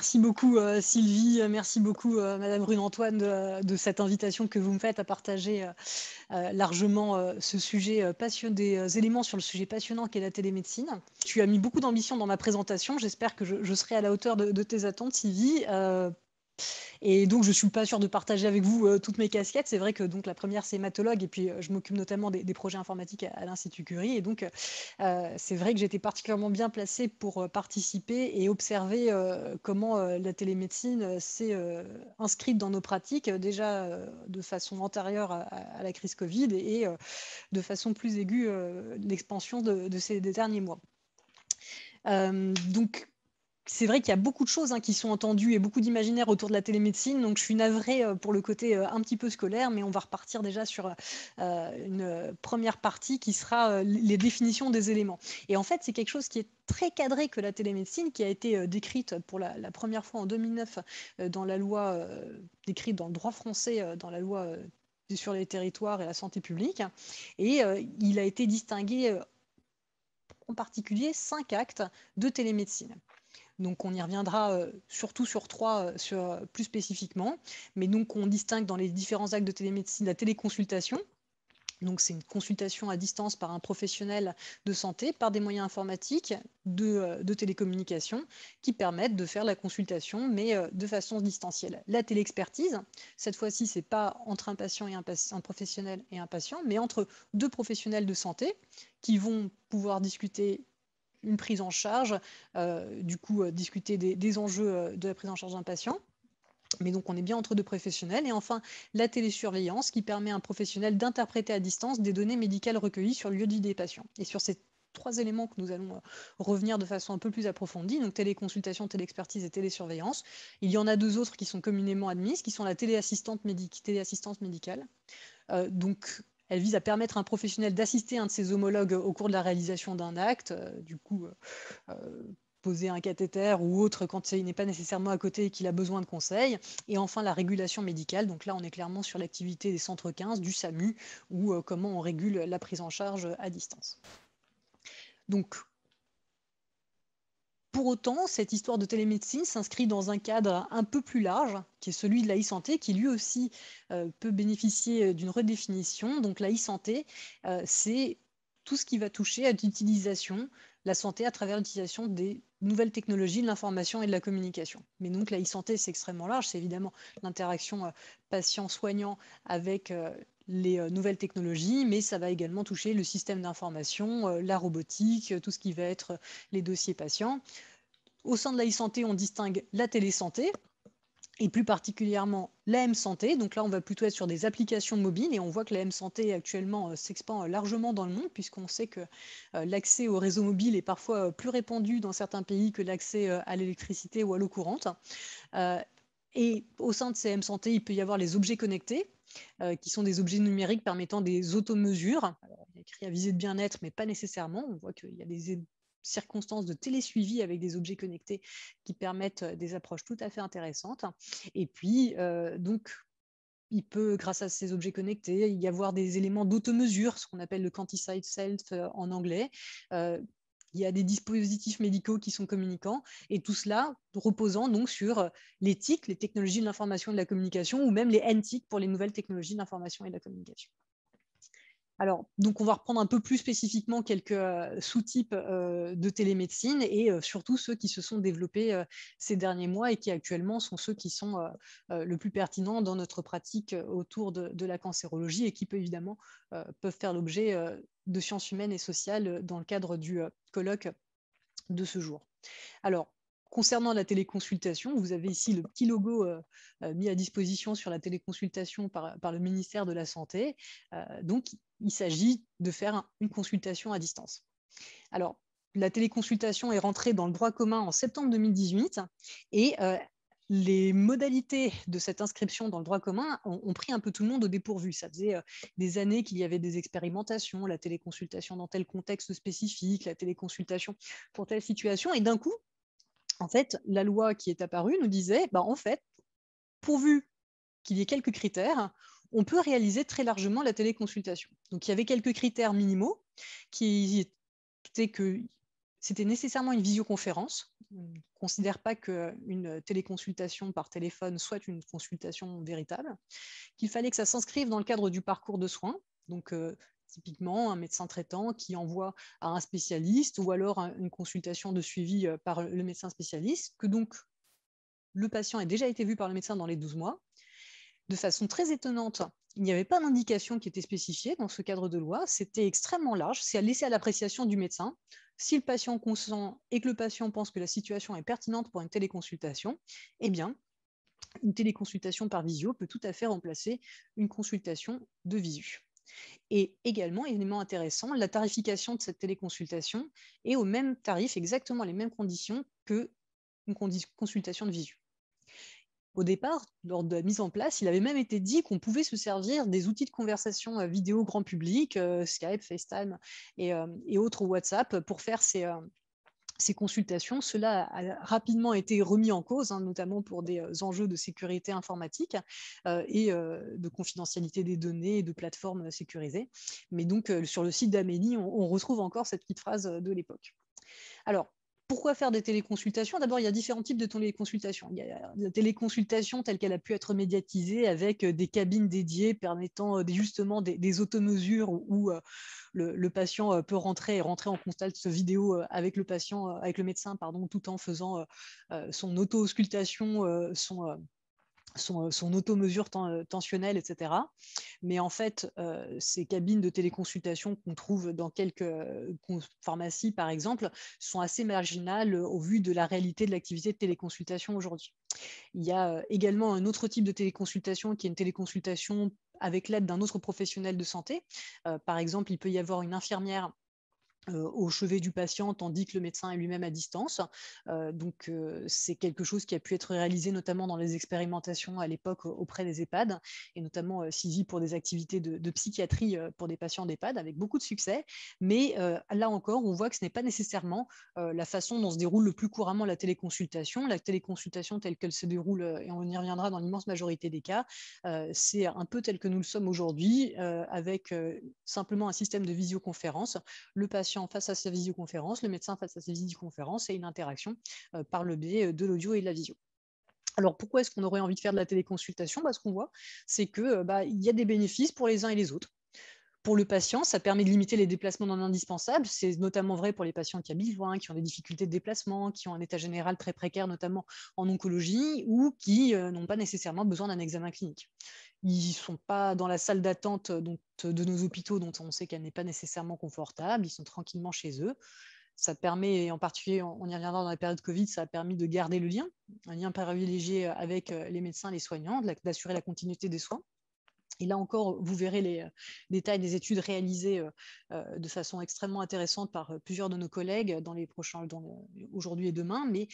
merci beaucoup Sylvie, merci beaucoup Madame Brune-Antoine de cette invitation que vous me faites à partager largement ce sujet des éléments sur le sujet passionnant qu'est la télémédecine. Tu as mis beaucoup d'ambition dans ma présentation, j'espère que je serai à la hauteur de tes attentes Sylvie. Et donc, je ne suis pas sûre de partager avec vous toutes mes casquettes. C'est vrai que donc, la première, c'est hématologue, et puis je m'occupe notamment des projets informatiques à l'Institut Curie. Et donc, c'est vrai que j'étais particulièrement bien placée pour participer et observer comment la télémédecine s'est inscrite dans nos pratiques, déjà de façon antérieure à la crise Covid et de façon plus aiguë, l'expansion de ces des derniers mois. Donc, c'est vrai qu'il y a beaucoup de choses qui sont entendues et beaucoup d'imaginaire autour de la télémédecine. Donc, je suis navrée pour le côté un petit peu scolaire, mais on va repartir déjà sur une première partie qui sera les définitions des éléments. Et en fait, c'est quelque chose qui est très cadré que la télémédecine, qui a été décrite pour la première fois en 2009 dans la loi, décrite dans le droit français, dans la loi sur les territoires et la santé publique. Et il a été distingué en particulier 5 actes de télémédecine. Donc on y reviendra surtout sur 3 plus spécifiquement. Mais donc on distingue dans les différents actes de télémédecine la téléconsultation. Donc c'est une consultation à distance par un professionnel de santé par des moyens informatiques de télécommunication qui permettent de faire la consultation, mais de façon distancielle. La téléexpertise, cette fois-ci, ce n'est pas entre un patient et un professionnel et un patient, mais entre 2 professionnels de santé qui vont pouvoir discuter une prise en charge, discuter des enjeux de la prise en charge d'un patient. Mais donc, on est bien entre 2 professionnels. Et enfin, la télésurveillance qui permet à un professionnel d'interpréter à distance des données médicales recueillies sur le lieu de vie des patients. Et sur ces 3 éléments que nous allons revenir de façon un peu plus approfondie, donc téléconsultation, téléexpertise et télésurveillance, il y en a 2 autres qui sont communément admises, qui sont la téléassistance médicale. Donc, elle vise à permettre à un professionnel d'assister un de ses homologues au cours de la réalisation d'un acte, poser un cathéter ou autre quand il n'est pas nécessairement à côté et qu'il a besoin de conseils. Et enfin, la régulation médicale. Donc là, on est clairement sur l'activité des centres 15, du SAMU, ou comment on régule la prise en charge à distance. Donc, pour autant, cette histoire de télémédecine s'inscrit dans un cadre un peu plus large, qui est celui de la e-santé, qui lui aussi peut bénéficier d'une redéfinition. Donc la e-santé, c'est tout ce qui va toucher à l'utilisation, la santé à travers l'utilisation des nouvelles technologies de l'information et de la communication. Mais donc la e-santé, c'est extrêmement large, c'est évidemment l'interaction patient-soignant avec les nouvelles technologies, mais ça va également toucher le système d'information, la robotique, tout ce qui va être les dossiers patients. Au sein de la e-santé, on distingue la télésanté et plus particulièrement la M-santé. Donc là, on va plutôt être sur des applications mobiles et on voit que la M-santé actuellement s'expand largement dans le monde puisqu'on sait que l'accès au réseau mobile est parfois plus répandu dans certains pays que l'accès à l'électricité ou à l'eau courante. Et au sein de ces M-santé, il peut y avoir les objets connectés, qui sont des objets numériques permettant des automesures. Alors, il y a écrit à visée de bien-être, mais pas nécessairement. On voit qu'il y a des circonstances de télésuivi avec des objets connectés qui permettent des approches tout à fait intéressantes. Et puis, donc, il peut, grâce à ces objets connectés, y avoir des éléments d'automesure, ce qu'on appelle le quantified self en anglais. Il y a des dispositifs médicaux qui sont communicants, et tout cela reposant donc sur l'éthique, les technologies de l'information et de la communication, ou même les NTIC pour les nouvelles technologies de l'information et de la communication. Alors, donc on va reprendre un peu plus spécifiquement quelques sous-types de télémédecine et surtout ceux qui se sont développés ces derniers mois et qui actuellement sont ceux qui sont le plus pertinents dans notre pratique autour de la cancérologie et qui peut, évidemment peuvent faire l'objet de sciences humaines et sociales dans le cadre du colloque de ce jour. Alors, concernant la téléconsultation, vous avez ici le petit logo mis à disposition sur la téléconsultation par le ministère de la Santé. Donc, il s'agit de faire une consultation à distance. Alors, la téléconsultation est rentrée dans le droit commun en septembre 2018 et les modalités de cette inscription dans le droit commun ont pris un peu tout le monde au dépourvu. Ça faisait des années qu'il y avait des expérimentations, la téléconsultation dans tel contexte spécifique, la téléconsultation pour telle situation, et d'un coup, en fait, la loi qui est apparue nous disait, en fait, pourvu qu'il y ait quelques critères, on peut réaliser très largement la téléconsultation. Donc il y avait quelques critères minimaux qui étaient que c'était nécessairement une visioconférence ne considère pas qu'une téléconsultation par téléphone soit une consultation véritable, qu'il fallait que ça s'inscrive dans le cadre du parcours de soins. Donc, typiquement, un médecin traitant qui envoie à un spécialiste ou alors une consultation de suivi par le médecin spécialiste, que donc le patient ait déjà été vu par le médecin dans les 12 mois. De façon très étonnante, il n'y avait pas d'indication qui était spécifiée dans ce cadre de loi. C'était extrêmement large. C'est à laisser à l'appréciation du médecin. Si le patient consent et que le patient pense que la situation est pertinente pour une téléconsultation, eh bien, une téléconsultation par visio peut tout à fait remplacer une consultation de visu. Et également, élément intéressant, la tarification de cette téléconsultation est au même tarif, exactement les mêmes conditions qu'une consultation de visu. Au départ, lors de la mise en place, il avait même été dit qu'on pouvait se servir des outils de conversation vidéo grand public, Skype, FaceTime et autres WhatsApp pour faire ces consultations. Cela a rapidement été remis en cause, notamment pour des enjeux de sécurité informatique et de confidentialité des données et de plateformes sécurisées. Mais donc, sur le site d'Amélie, on retrouve encore cette petite phrase de l'époque. Alors, pourquoi faire des téléconsultations? D'abord, il y a différents types de téléconsultations. Il y a la téléconsultation telle qu'elle a pu être médiatisée avec des cabines dédiées permettant justement des automesures où le patient peut rentrer en contact vidéo avec le patient, avec le médecin, pardon, tout en faisant son auto-auscultation, son auto-mesure tensionnelle, etc. Mais en fait, ces cabines de téléconsultation qu'on trouve dans quelques pharmacies, par exemple, sont assez marginales au vu de la réalité de l'activité de téléconsultation aujourd'hui. Il y a également un autre type de téléconsultation qui est une téléconsultation avec l'aide d'un autre professionnel de santé. Par exemple, il peut y avoir une infirmière au chevet du patient, tandis que le médecin est lui-même à distance. Donc, c'est quelque chose qui a pu être réalisé notamment dans les expérimentations à l'époque auprès des EHPAD, et notamment suivi pour des activités de psychiatrie pour des patients d'EHPAD, avec beaucoup de succès. Mais là encore, on voit que ce n'est pas nécessairement la façon dont se déroule le plus couramment la téléconsultation. La téléconsultation telle qu'elle se déroule, et on y reviendra dans l'immense majorité des cas, c'est un peu tel que nous le sommes aujourd'hui, avec simplement un système de visioconférence, le patient face à sa visioconférence, le médecin face à sa visioconférence et une interaction par le biais de l'audio et de la visio. Alors pourquoi est-ce qu'on aurait envie de faire de la téléconsultation? Ce qu'on voit, c'est qu'il y a des bénéfices pour les uns et les autres. Pour le patient, ça permet de limiter les déplacements non indispensables. C'est notamment vrai pour les patients qui habitent loin, qui ont des difficultés de déplacement, qui ont un état général très précaire, notamment en oncologie, ou qui n'ont pas nécessairement besoin d'un examen clinique. Ils ne sont pas dans la salle d'attente de nos hôpitaux, dont on sait qu'elle n'est pas nécessairement confortable. Ils sont tranquillement chez eux. Ça permet, en particulier, on y reviendra dans la période Covid, ça a permis de garder le lien, un lien privilégié avec les médecins, les soignants, d'assurer la continuité des soins. Et là encore, vous verrez les détails des études réalisées de façon extrêmement intéressante par plusieurs de nos collègues aujourd'hui et demain. Mais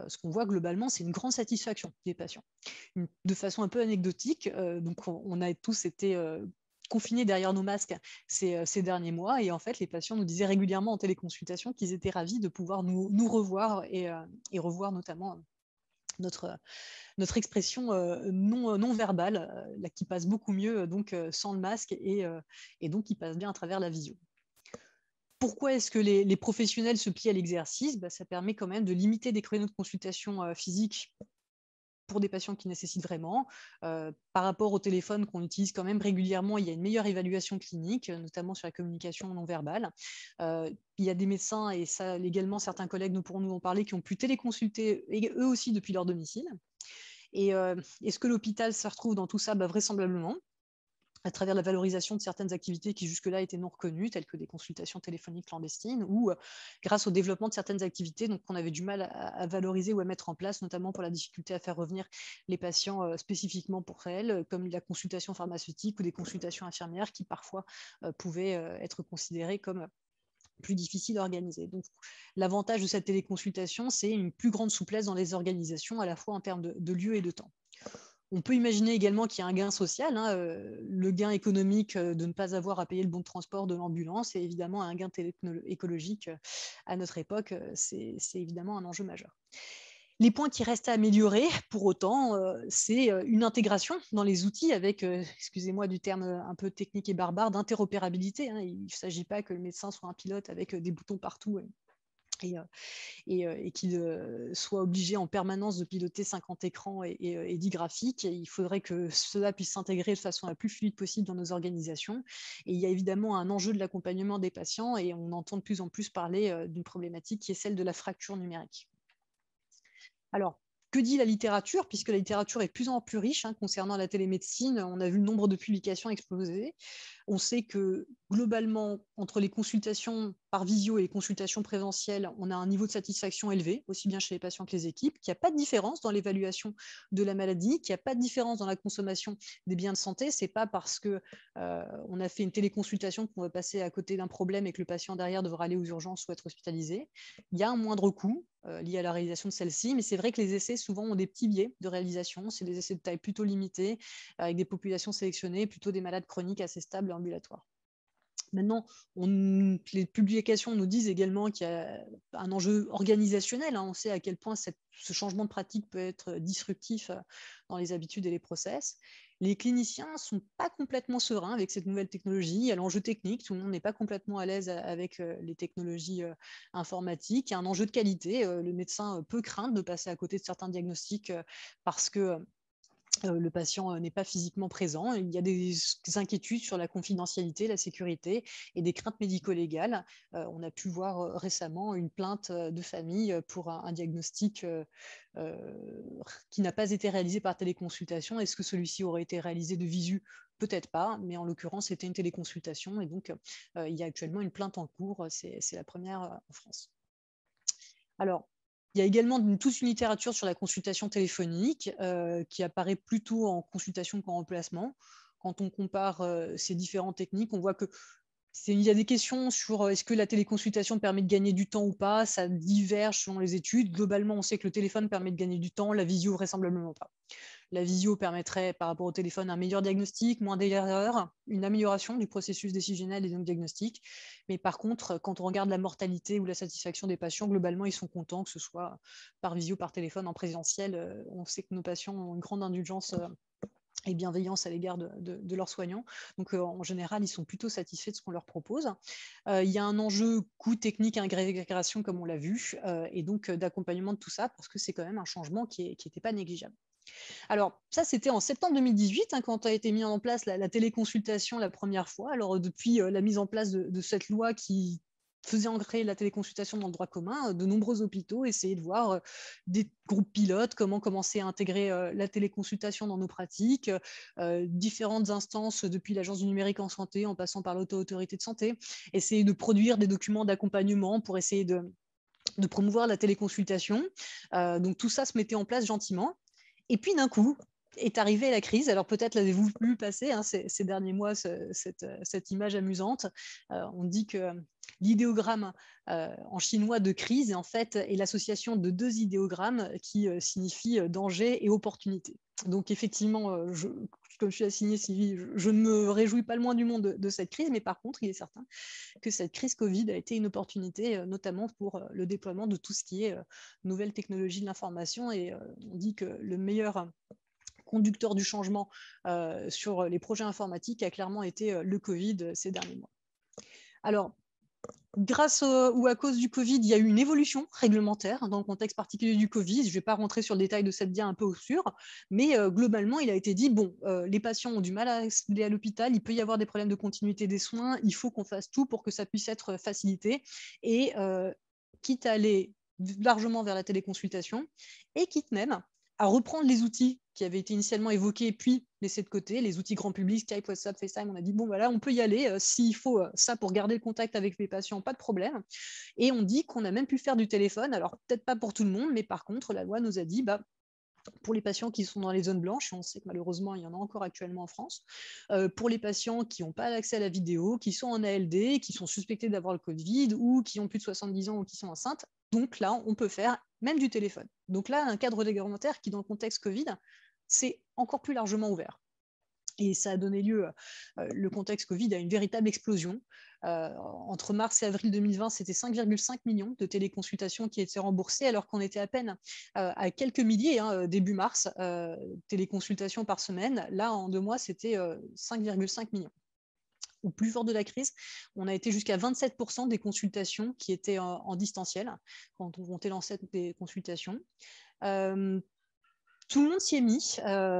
ce qu'on voit globalement, c'est une grande satisfaction des patients. De façon un peu anecdotique, donc on a tous été confinés derrière nos masques ces derniers mois. Et en fait, les patients nous disaient régulièrement en téléconsultation qu'ils étaient ravis de pouvoir nous revoir et revoir notamment notre expression non verbale, là, qui passe beaucoup mieux donc sans le masque et donc qui passe bien à travers la visio. Pourquoi est-ce que les professionnels se plient à l'exercice? Ça permet quand même de limiter des créneaux de consultation physique pour des patients qui nécessitent vraiment. Par rapport au téléphone qu'on utilise quand même régulièrement, il y a une meilleure évaluation clinique, notamment sur la communication non verbale. Il y a des médecins, et ça également certains collègues nous pourront nous en parler, qui ont pu téléconsulter eux aussi depuis leur domicile. Et est-ce que l'hôpital se retrouve dans tout ça? Vraisemblablement, à travers la valorisation de certaines activités qui jusque-là étaient non reconnues, telles que des consultations téléphoniques clandestines, ou grâce au développement de certaines activités qu'on avait du mal à valoriser ou à mettre en place, notamment pour la difficulté à faire revenir les patients spécifiquement pour elles, comme la consultation pharmaceutique ou des consultations infirmières qui parfois pouvaient être considérées comme plus difficile à organiser. Donc, l'avantage de cette téléconsultation, c'est une plus grande souplesse dans les organisations, à la fois en termes de lieu et de temps. On peut imaginer également qu'il y a un gain social, le gain économique de ne pas avoir à payer le bon de transport de l'ambulance, et évidemment un gain écologique à notre époque, c'est évidemment un enjeu majeur. Les points qui restent à améliorer, pour autant, c'est une intégration dans les outils avec, excusez-moi du terme un peu technique et barbare, d'interopérabilité. Il ne s'agit pas que le médecin soit un pilote avec des boutons partout et qu'il soit obligé en permanence de piloter 50 écrans et 10 graphiques. Il faudrait que cela puisse s'intégrer de façon la plus fluide possible dans nos organisations. Et il y a évidemment un enjeu de l'accompagnement des patients et on entend de plus en plus parler d'une problématique qui est celle de la fracture numérique. Alors, que dit la littérature? Puisque la littérature est de plus en plus riche concernant la télémédecine, on a vu le nombre de publications exploser. On sait que globalement, entre les consultations par visio et les consultations présentielles, on a un niveau de satisfaction élevé, aussi bien chez les patients que les équipes, qu'il n'y a pas de différence dans l'évaluation de la maladie, qu'il n'y a pas de différence dans la consommation des biens de santé. Ce n'est pas parce qu'on a fait une téléconsultation qu'on va passer à côté d'un problème et que le patient derrière devra aller aux urgences ou être hospitalisé. Il y a un moindre coût lié à la réalisation de celle-ci, mais c'est vrai que les essais souvent ont des petits biais de réalisation. C'est des essais de taille plutôt limitée, avec des populations sélectionnées, plutôt des malades chroniques assez stables et ambulatoires. Maintenant, les publications nous disent également qu'il y a un enjeu organisationnel. On sait à quel point ce changement de pratique peut être disruptif dans les habitudes et les process. Les cliniciens ne sont pas complètement sereins avec cette nouvelle technologie. Il y a l'enjeu technique, tout le monde n'est pas complètement à l'aise avec les technologies informatiques. Il y a un enjeu de qualité. Le médecin peut craindre de passer à côté de certains diagnostics parce que le patient n'est pas physiquement présent. Il y a des inquiétudes sur la confidentialité, la sécurité et des craintes médico-légales. On a pu voir récemment une plainte de famille pour un diagnostic qui n'a pas été réalisé par téléconsultation. Est-ce que celui-ci aurait été réalisé de visu? Peut-être pas, mais en l'occurrence, c'était une téléconsultation et donc il y a actuellement une plainte en cours. C'est la première en France. Alors, il y a également toute une littérature sur la consultation téléphonique qui apparaît plutôt en consultation qu'en remplacement. Quand on compare ces différentes techniques, on voit que il y a des questions sur est-ce que la téléconsultation permet de gagner du temps ou pas. Ça diverge selon les études. Globalement, on sait que le téléphone permet de gagner du temps, la visio vraisemblablement pas. La visio permettrait, par rapport au téléphone, un meilleur diagnostic, moins d'erreurs, une amélioration du processus décisionnel et donc diagnostic. Mais par contre, quand on regarde la mortalité ou la satisfaction des patients, globalement, ils sont contents que ce soit par visio, par téléphone, en présentiel. On sait que nos patients ont une grande indulgence et bienveillance à l'égard de leurs soignants. Donc, en général, ils sont plutôt satisfaits de ce qu'on leur propose. Il y a un enjeu coût technique, agrégation, comme on l'a vu, et donc d'accompagnement de tout ça, parce que c'est quand même un changement qui n'était pas négligeable. Alors, ça, c'était en septembre 2018, quand a été mis en place la téléconsultation la première fois. Alors, depuis la mise en place de cette loi qui faisait ancrer la téléconsultation dans le droit commun, de nombreux hôpitaux essayaient de voir des groupes pilotes, comment commencer à intégrer la téléconsultation dans nos pratiques, différentes instances, depuis l'Agence du numérique en santé, en passant par l'autorité de santé, essayer de produire des documents d'accompagnement pour essayer de promouvoir la téléconsultation. Donc, tout ça se mettait en place gentiment. Et puis d'un coup, est arrivée la crise. Alors peut-être l'avez-vous vu passer ces derniers mois, cette image amusante. On dit que l'idéogramme en chinois de crise, en fait, est l'association de deux idéogrammes qui signifient danger et opportunité. Donc effectivement, comme je suis assignée Sylvie, je ne me réjouis pas le moins du monde de cette crise, mais par contre, il est certain que cette crise Covid a été une opportunité, notamment pour le déploiement de tout ce qui est nouvelles technologies de l'information. Et on dit que le meilleur conducteur du changement sur les projets informatiques a clairement été le Covid ces derniers mois. Alors, grâce ou à cause du Covid, il y a eu une évolution réglementaire dans le contexte particulier du Covid. Je ne vais pas rentrer sur le détail de cette dia un peu obscure, mais globalement, il a été dit, bon, les patients ont du mal à aller à l'hôpital, il peut y avoir des problèmes de continuité des soins, il faut qu'on fasse tout pour que ça puisse être facilité, et quitte à aller largement vers la téléconsultation, et quitte même à reprendre les outils qui avaient été initialement évoqués, puis laissés de côté, les outils grand public, Skype, WhatsApp, FaceTime, on a dit, bon, voilà, on peut y aller, s'il faut ça pour garder le contact avec les patients, pas de problème. Et on dit qu'on a même pu faire du téléphone, alors peut-être pas pour tout le monde, mais par contre, la loi nous a dit, pour les patients qui sont dans les zones blanches, et on sait que malheureusement, il y en a encore actuellement en France, pour les patients qui n'ont pas accès à la vidéo, qui sont en ALD, qui sont suspectés d'avoir le Covid, ou qui ont plus de 70 ans ou qui sont enceintes, donc là, on peut faire même du téléphone. Donc là, un cadre réglementaire qui, dans le contexte Covid, c'est encore plus largement ouvert. Et ça a donné lieu, le contexte Covid, à une véritable explosion. Entre mars et avril 2020, c'était 5,5 millions de téléconsultations qui étaient remboursées, alors qu'on était à peine à quelques milliers, début mars, téléconsultations par semaine. Là, en 2 mois, c'était 5,5 millions. au plus fort de la crise, on a été jusqu'à 27% des consultations qui étaient en distanciel, quand on comptait l'ensemble des consultations. Tout le monde s'y est mis.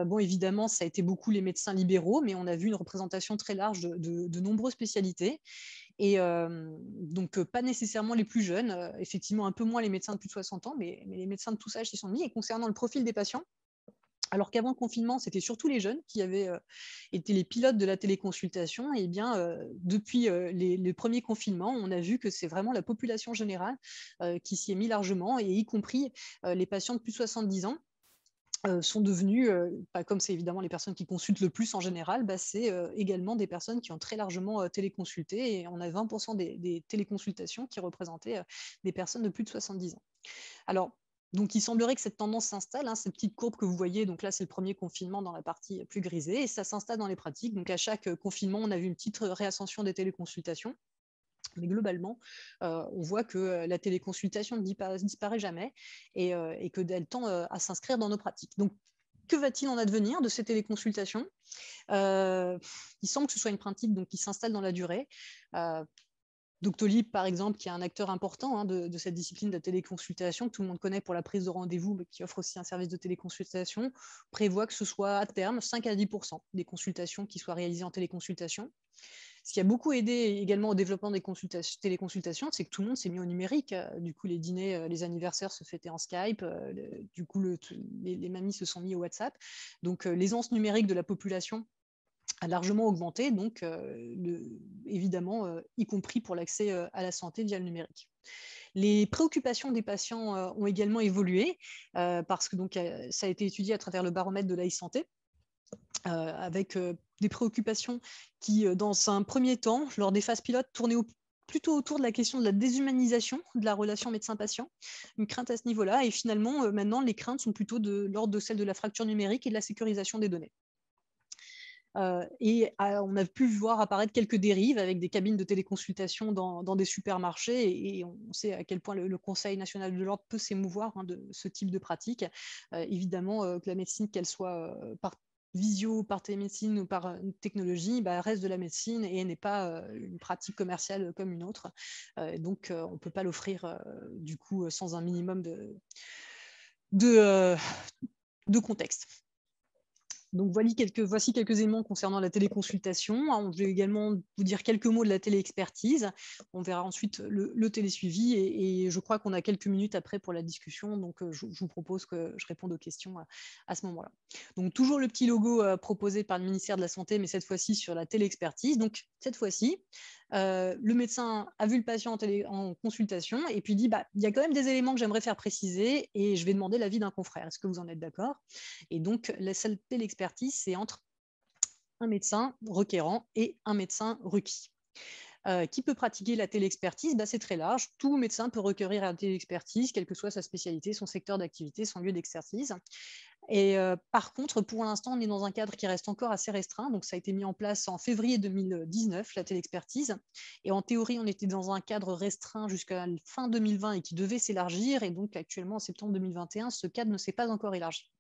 Bon, évidemment, ça a été beaucoup les médecins libéraux, mais on a vu une représentation très large de nombreuses spécialités. Et donc, pas nécessairement les plus jeunes, effectivement un peu moins les médecins de plus de 60 ans, mais les médecins de tous âges s'y sont mis. Et concernant le profil des patients, alors qu'avant le confinement, c'était surtout les jeunes qui avaient été les pilotes de la téléconsultation, et bien depuis les premiers confinements, on a vu que c'est vraiment la population générale qui s'y est mis largement, et y compris les patients de plus de 70 ans. Sont devenus, comme c'est évidemment les personnes qui consultent le plus en général, c'est également des personnes qui ont très largement téléconsulté, et on a 20% des téléconsultations qui représentaient des personnes de plus de 70 ans. Alors, donc il semblerait que cette tendance s'installe, cette petite courbe que vous voyez, donc là c'est le premier confinement dans la partie plus grisée, et ça s'installe dans les pratiques. Donc à chaque confinement, on a vu une petite réascension des téléconsultations. Mais globalement, on voit que la téléconsultation ne disparaît jamais, et qu'elle tend à s'inscrire dans nos pratiques. Donc, que va-t-il en advenir de ces téléconsultations? Il semble que ce soit une pratique qui s'installe dans la durée. Doctolib, par exemple, qui est un acteur important de cette discipline de la téléconsultation, que tout le monde connaît pour la prise de rendez-vous, mais qui offre aussi un service de téléconsultation, prévoit que ce soit à terme 5 à 10% des consultations qui soient réalisées en téléconsultation. Ce qui a beaucoup aidé également au développement des téléconsultations, c'est que tout le monde s'est mis au numérique. Du coup, les dîners, les anniversaires se fêtaient en Skype. Du coup, les mamies se sont mis au WhatsApp. Donc, l'aisance numérique de la population a largement augmenté, donc évidemment, y compris pour l'accès à la santé via le numérique. Les préoccupations des patients ont également évolué, parce que ça a été étudié à travers le baromètre de la e-santé, avec des préoccupations qui, dans un premier temps, lors des phases pilotes, tournaient plutôt autour de la question de la déshumanisation de la relation médecin-patient, une crainte à ce niveau-là. Et finalement, maintenant, les craintes sont plutôt de l'ordre de celle de la fracture numérique et de la sécurisation des données. On a pu voir apparaître quelques dérives avec des cabines de téléconsultation dans des supermarchés, et on sait à quel point le Conseil national de l'ordre peut s'émouvoir de ce type de pratique. Évidemment, que la médecine, qu'elle soit par visio, par télémédecine ou par technologie, reste de la médecine et n'est pas une pratique commerciale comme une autre. Donc, on ne peut pas l'offrir du coup sans un minimum de contexte. Donc voici quelques éléments concernant la téléconsultation. Je vais également vous dire quelques mots de la téléexpertise. On verra ensuite le télésuivi, et je crois qu'on a quelques minutes après pour la discussion, donc je vous propose que je réponde aux questions à ce moment-là. Donc toujours le petit logo proposé par le ministère de la Santé, mais cette fois-ci sur la téléexpertise. Donc cette fois-ci, le médecin a vu le patient en consultation et puis dit il y a quand même des éléments que j'aimerais faire préciser et je vais demander l'avis d'un confrère. Est-ce que vous en êtes d'accord? Et donc, la seule téléexpertise, c'est entre un médecin requérant et un médecin requis. Qui peut pratiquer la téléexpertise? C'est très large. Tout médecin peut requérir la téléexpertise, quelle que soit sa spécialité, son secteur d'activité, son lieu d'exercice. Et par contre, pour l'instant, on est dans un cadre qui reste encore assez restreint. Donc, ça a été mis en place en février 2019, la téléexpertise. Et en théorie, on était dans un cadre restreint jusqu'à fin 2020 et qui devait s'élargir. Et donc, actuellement, en septembre 2021, ce cadre ne s'est pas encore élargi.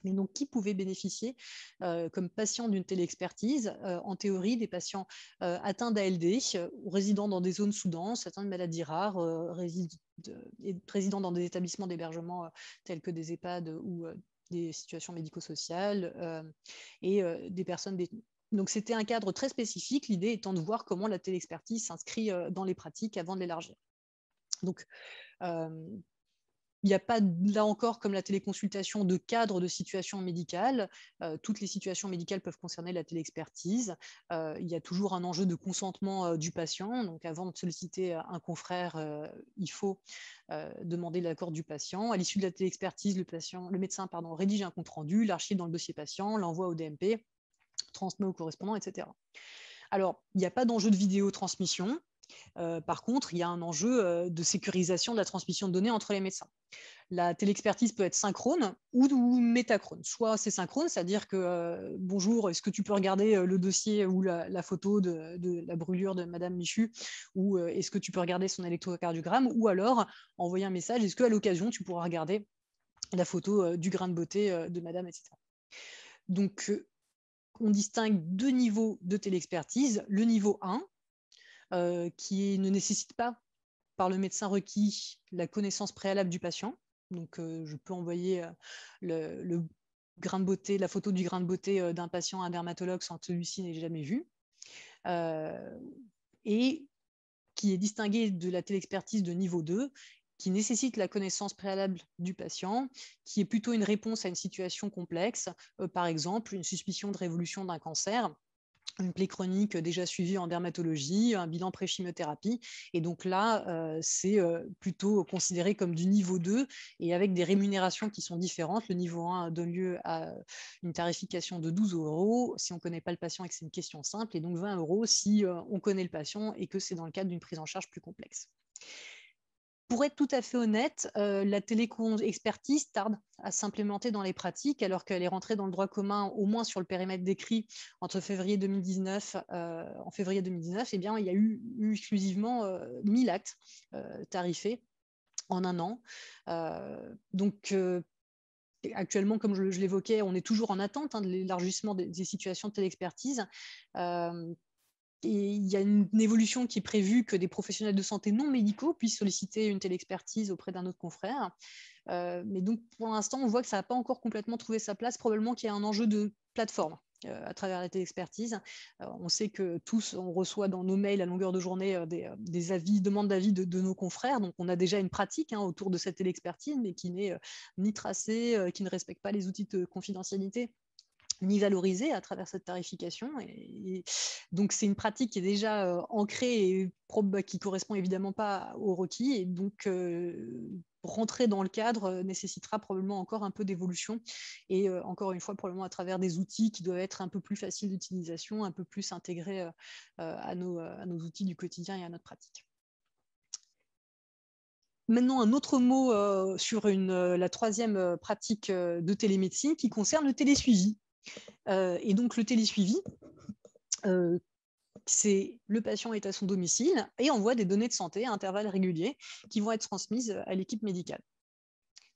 Mais donc, qui pouvait bénéficier comme patient d'une téléexpertise? En théorie, des patients atteints d'ALD, résidant dans des zones sous-denses, atteints de maladies rares, résidant dans des établissements d'hébergement tels que des EHPAD ou des situations médico-sociales, et des personnes détenues. Donc, c'était un cadre très spécifique, l'idée étant de voir comment la téléexpertise s'inscrit dans les pratiques avant de l'élargir. Donc, il n'y a pas, là encore, comme la téléconsultation, de cadre de situation médicale. Toutes les situations médicales peuvent concerner la téléexpertise. Il y a toujours un enjeu de consentement du patient. Donc, avant de solliciter un confrère, il faut demander l'accord du patient. À l'issue de la téléexpertise, le médecin rédige un compte-rendu, l'archive dans le dossier patient, l'envoie au DMP, transmet au correspondant, etc. Alors, il n'y a pas d'enjeu de vidéo-transmission. Par contre, il y a un enjeu de sécurisation de la transmission de données entre les médecins. La téléexpertise peut être synchrone ou métachrone. Soit c'est synchrone, c'est-à-dire que bonjour, est-ce que tu peux regarder le dossier ou la photo de la brûlure de Madame Michu, ou est-ce que tu peux regarder son électrocardiogramme, ou alors envoyer un message, est-ce qu'à l'occasion tu pourras regarder la photo du grain de beauté de Madame, etc. Donc on distingue deux niveaux de téléexpertise. Le niveau 1, qui ne nécessite pas par le médecin requis la connaissance préalable du patient. Donc, je peux envoyer le grain de beauté, la photo du grain de beauté d'un patient à un dermatologue sans que celui-ci n'ait jamais vu. Et qui est distingué de la téléexpertise de niveau 2, qui nécessite la connaissance préalable du patient, qui est plutôt une réponse à une situation complexe, par exemple une suspicion de révolution d'un cancer, une plaie chronique déjà suivie en dermatologie, un bilan pré-chimiothérapie. Et donc là, c'est plutôt considéré comme du niveau 2 et avec des rémunérations qui sont différentes. Le niveau 1 donne lieu à une tarification de 12 € si on ne connaît pas le patient et que c'est une question simple, et donc 20 € si on connaît le patient et que c'est dans le cadre d'une prise en charge plus complexe. Pour être tout à fait honnête, la téléexpertise tarde à s'implémenter dans les pratiques, alors qu'elle est rentrée dans le droit commun, au moins sur le périmètre décrit, entre février 2019. En février 2019, eh bien, il y a eu exclusivement 1000 actes tarifés en un an. Donc, actuellement, comme je l'évoquais, on est toujours en attente de l'élargissement des situations de téléexpertise. Et il y a une évolution qui est prévue que des professionnels de santé non médicaux puissent solliciter une téléexpertise auprès d'un autre confrère. Mais donc, pour l'instant, on voit que ça n'a pas encore complètement trouvé sa place. Probablement qu'il y a un enjeu de plateforme à travers la téléexpertise. On sait que tous, on reçoit dans nos mails à longueur de journée des avis, demandes d'avis de nos confrères. Donc, on a déjà une pratique autour de cette téléexpertise, mais qui n'est ni tracée, qui ne respecte pas les outils de confidentialité, ni valorisée à travers cette tarification. Et donc, c'est une pratique qui est déjà ancrée et qui ne correspond évidemment pas aux requis. Et donc, rentrer dans le cadre nécessitera probablement encore un peu d'évolution. Et encore une fois, probablement à travers des outils qui doivent être un peu plus faciles d'utilisation, un peu plus intégrés à nos outils du quotidien et à notre pratique. Maintenant, un autre mot sur la troisième pratique de télémédecine qui concerne le télésuivi. Et donc, le télésuivi, c'est le patient est à son domicile et envoie des données de santé à intervalles réguliers qui vont être transmises à l'équipe médicale.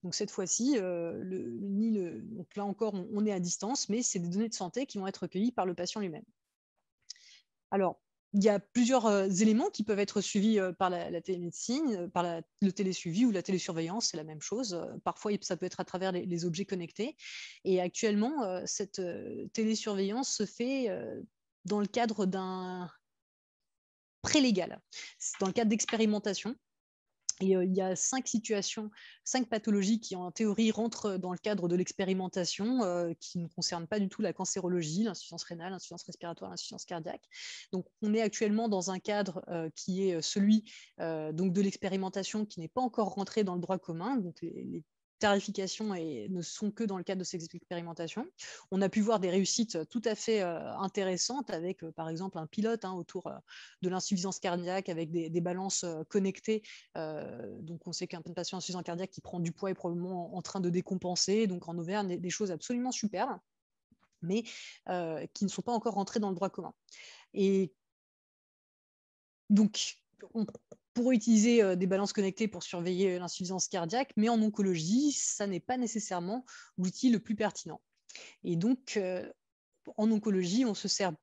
Donc, cette fois-ci, donc là encore, on est à distance, mais c'est des données de santé qui vont être recueillies par le patient lui-même. Alors, il y a plusieurs éléments qui peuvent être suivis par la télémédecine, par le télésuivi ou la télésurveillance, c'est la même chose. Parfois, ça peut être à travers les objets connectés. Et actuellement, cette télésurveillance se fait dans le cadre d'un prélégal. C'est dans le cadre d'expérimentation. Et il y a 5 situations, 5 pathologies qui, en théorie, rentrent dans le cadre de l'expérimentation, qui ne concernent pas du tout la cancérologie, l'insuffisance rénale, l'insuffisance respiratoire, l'insuffisance cardiaque. Donc, on est actuellement dans un cadre qui est celui donc de l'expérimentation qui n'est pas encore rentré dans le droit commun. Donc, les tarifications ne sont que dans le cadre de ces expérimentations. On a pu voir des réussites tout à fait intéressantes avec, par exemple, un pilote autour de l'insuffisance cardiaque avec des balances connectées. Donc, on sait qu'un patient insuffisant cardiaque qui prend du poids est probablement en train de décompenser. Donc, en Auvergne, des choses absolument superbes, mais qui ne sont pas encore rentrées dans le droit commun. Et donc, on pourrait utiliser des balances connectées pour surveiller l'insuffisance cardiaque, mais en oncologie, ça n'est pas nécessairement l'outil le plus pertinent. Et donc, en oncologie, on se sert,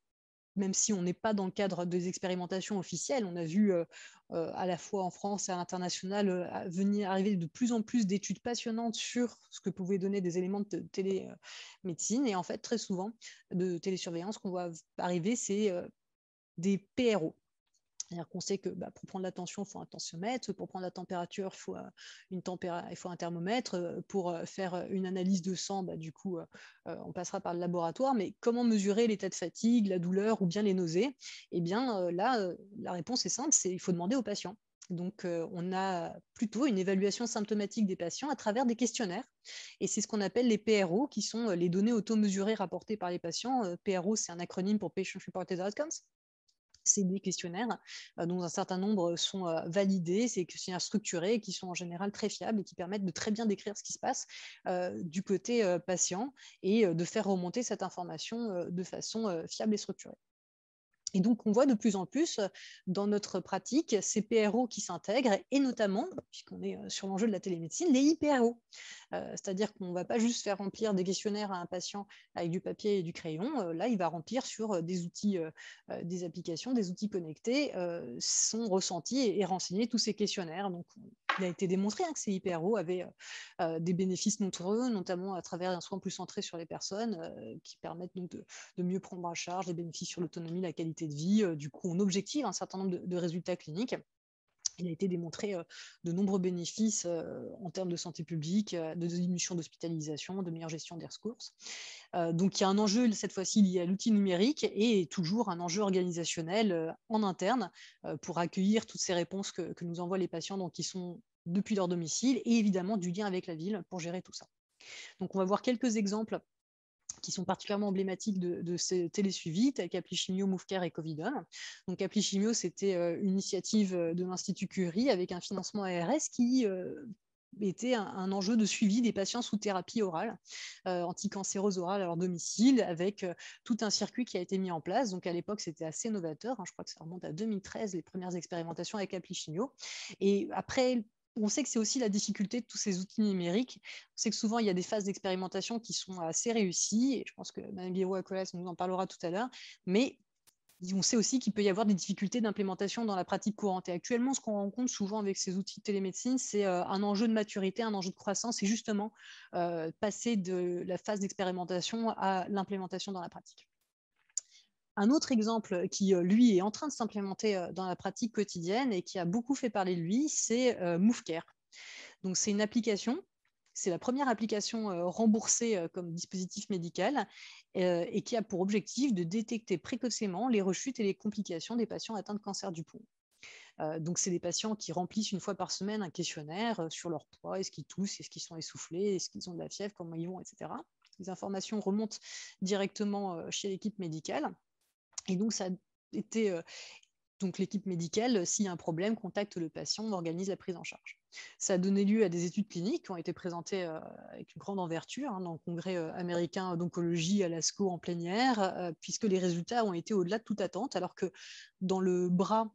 même si on n'est pas dans le cadre des expérimentations officielles, on a vu à la fois en France et à l'international arriver de plus en plus d'études passionnantes sur ce que pouvaient donner des éléments de télémédecine. Et en fait, très souvent, de télésurveillance qu'on voit arriver, c'est des PRO. C'est-à-dire qu'on sait que pour prendre la tension, il faut un tensiomètre, pour prendre la température, il faut un thermomètre, pour faire une analyse de sang, du coup, on passera par le laboratoire. Mais comment mesurer l'état de fatigue, la douleur ou bien les nausées? Eh bien, là, la réponse est simple, il faut demander aux patients. Donc, on a plutôt une évaluation symptomatique des patients à travers des questionnaires. Et c'est ce qu'on appelle les PRO, qui sont les données auto-mesurées rapportées par les patients. PRO, c'est un acronyme pour Patient Reported Outcomes. C'est des questionnaires dont un certain nombre sont validés, c'est des questionnaires structurés qui sont en général très fiables et qui permettent de très bien décrire ce qui se passe du côté patient et de faire remonter cette information de façon fiable et structurée. Et donc, on voit de plus en plus dans notre pratique ces PRO qui s'intègrent, et notamment, puisqu'on est sur l'enjeu de la télémédecine, les IPRO. C'est-à-dire qu'on ne va pas juste faire remplir des questionnaires à un patient avec du papier et du crayon. Là, il va remplir sur des outils, des applications, des outils connectés, son ressenti et renseigner tous ces questionnaires. Donc, il a été démontré que ces IPRO avaient des bénéfices nombreux, notamment à travers un soin plus centré sur les personnes, qui permettent donc de mieux prendre en charge les bénéfices sur l'autonomie, la qualité de vie. Du coup, on objective un certain nombre de résultats cliniques. Il a été démontré de nombreux bénéfices en termes de santé publique, de diminution d'hospitalisation, de meilleure gestion des ressources. Donc il y a un enjeu cette fois-ci lié à l'outil numérique et toujours un enjeu organisationnel en interne pour accueillir toutes ces réponses que nous envoient les patients, donc qui sont depuis leur domicile, et évidemment du lien avec la ville pour gérer tout ça. Donc on va voir quelques exemples qui sont particulièrement emblématiques de ces télésuivis, tels qu'Applichimio, MoveCare et Covidom. Donc Applichimio, c'était une initiative de l'Institut Curie avec un financement ARS qui était un enjeu de suivi des patients sous thérapie orale, anticancéreuse orale à leur domicile, avec tout un circuit qui a été mis en place. Donc à l'époque, c'était assez novateur. Je crois que ça remonte à 2013, les premières expérimentations avec Applichimio. Et après, on sait que c'est aussi la difficulté de tous ces outils numériques. On sait que souvent, il y a des phases d'expérimentation qui sont assez réussies, et je pense que Mme Guiraud-Acolas nous en parlera tout à l'heure, mais on sait aussi qu'il peut y avoir des difficultés d'implémentation dans la pratique courante. Et actuellement, ce qu'on rencontre souvent avec ces outils de télémédecine, c'est un enjeu de maturité, un enjeu de croissance, et justement passer de la phase d'expérimentation à l'implémentation dans la pratique. Un autre exemple qui, lui, est en train de s'implémenter dans la pratique quotidienne et qui a beaucoup fait parler de lui, c'est MoveCare. Donc, c'est une application, c'est la première application remboursée comme dispositif médical et qui a pour objectif de détecter précocement les rechutes et les complications des patients atteints de cancer du poumon. Donc, c'est des patients qui remplissent une fois par semaine un questionnaire sur leur poids, est-ce qu'ils toussent, est-ce qu'ils sont essoufflés, est-ce qu'ils ont de la fièvre, comment ils vont, etc. Les informations remontent directement chez l'équipe médicale. Et donc, ça a été donc l'équipe médicale, s'il y a un problème, contacte le patient, on organise la prise en charge. Ça a donné lieu à des études cliniques qui ont été présentées avec une grande envergure dans le congrès américain d'oncologie à l'ASCO en plénière, puisque les résultats ont été au-delà de toute attente, alors que dans le bras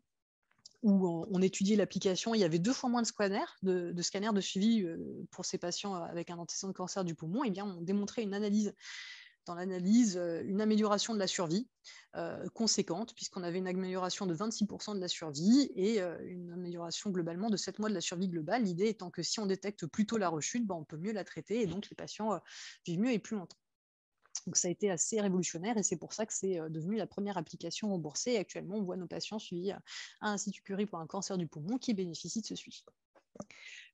où on étudiait l'application, il y avait 2 fois moins de scanners de suivi pour ces patients avec un antécédent de cancer du poumon. Et bien, on démontrait une amélioration de la survie conséquente, puisqu'on avait une amélioration de 26% de la survie et une amélioration globalement de 7 mois de la survie globale. L'idée étant que si on détecte plus tôt la rechute, on peut mieux la traiter et donc les patients vivent mieux et plus longtemps. Donc ça a été assez révolutionnaire et c'est pour ça que c'est devenu la première application remboursée. Et actuellement, on voit nos patients suivis à l'Institut Curie pour un cancer du poumon qui bénéficient de ce suivi.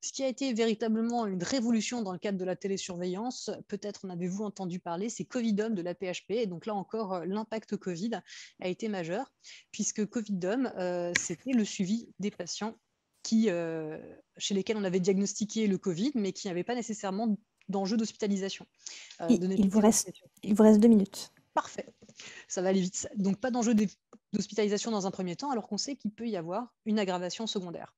Ce qui a été véritablement une révolution dans le cadre de la télésurveillance, peut-être en avez-vous entendu parler, c'est Covidom de la PHP. Et donc là encore, l'impact Covid a été majeur, puisque Covidom, c'était le suivi des patients chez lesquels on avait diagnostiqué le Covid, mais qui n'avaient pas nécessairement d'enjeu d'hospitalisation. Il vous reste 2 minutes. Parfait, ça va aller vite. Donc pas d'enjeu d'hospitalisation dans un premier temps, alors qu'on sait qu'il peut y avoir une aggravation secondaire.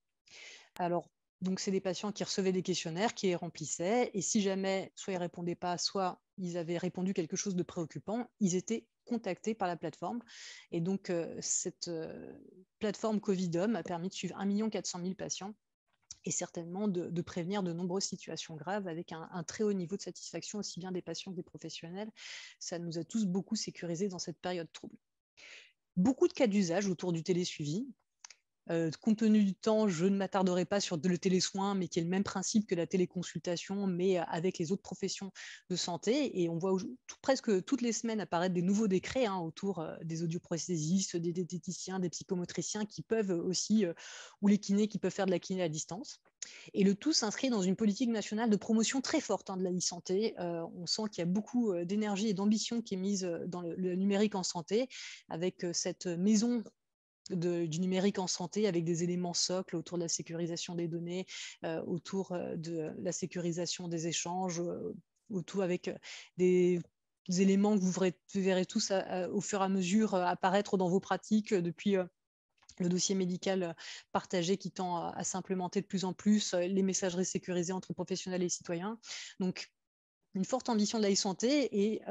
Alors, donc, c'est des patients qui recevaient des questionnaires, qui les remplissaient, et si jamais soit ils ne répondaient pas, soit ils avaient répondu quelque chose de préoccupant, ils étaient contactés par la plateforme. Et donc, cette plateforme Covidom a permis de suivre 1 400 000 patients et certainement de prévenir de nombreuses situations graves avec un très haut niveau de satisfaction, aussi bien des patients que des professionnels. Ça nous a tous beaucoup sécurisés dans cette période trouble. Beaucoup de cas d'usage autour du télésuivi. Compte tenu du temps, je ne m'attarderai pas sur le télésoin, mais qui est le même principe que la téléconsultation, mais avec les autres professions de santé. Et on voit presque toutes les semaines apparaître des nouveaux décrets autour des audioprothésistes, des diététiciens, des psychomotriciens qui peuvent aussi, ou les kinés qui peuvent faire de la kiné à distance. Et le tout s'inscrit dans une politique nationale de promotion très forte de la e-santé. On sent qu'il y a beaucoup d'énergie et d'ambition qui est mise dans le numérique en santé, avec cette maison du numérique en santé avec des éléments socles autour de la sécurisation des données, autour de la sécurisation des échanges, autour avec des éléments que vous verrez tous au fur et à mesure apparaître dans vos pratiques depuis le dossier médical partagé qui tend à s'implémenter de plus en plus, les messageries sécurisées entre professionnels et citoyens. Donc, une forte ambition de la e-santé et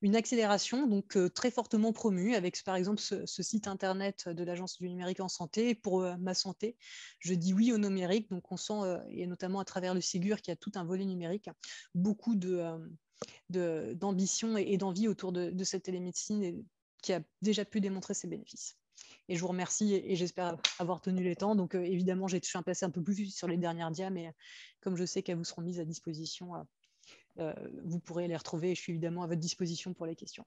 Une accélération donc très fortement promue avec par exemple ce site internet de l'Agence du numérique en santé pour ma santé. Je dis oui au numérique, donc on sent, et notamment à travers le Ségur qui a tout un volet numérique, beaucoup d'ambition et d'envie autour de cette télémédecine qui a déjà pu démontrer ses bénéfices. Et je vous remercie et j'espère avoir tenu les temps. Donc évidemment, je suis passé un peu plus vite sur les dernières dias, mais comme je sais qu'elles vous seront mises à disposition, vous pourrez les retrouver et je suis évidemment à votre disposition pour les questions.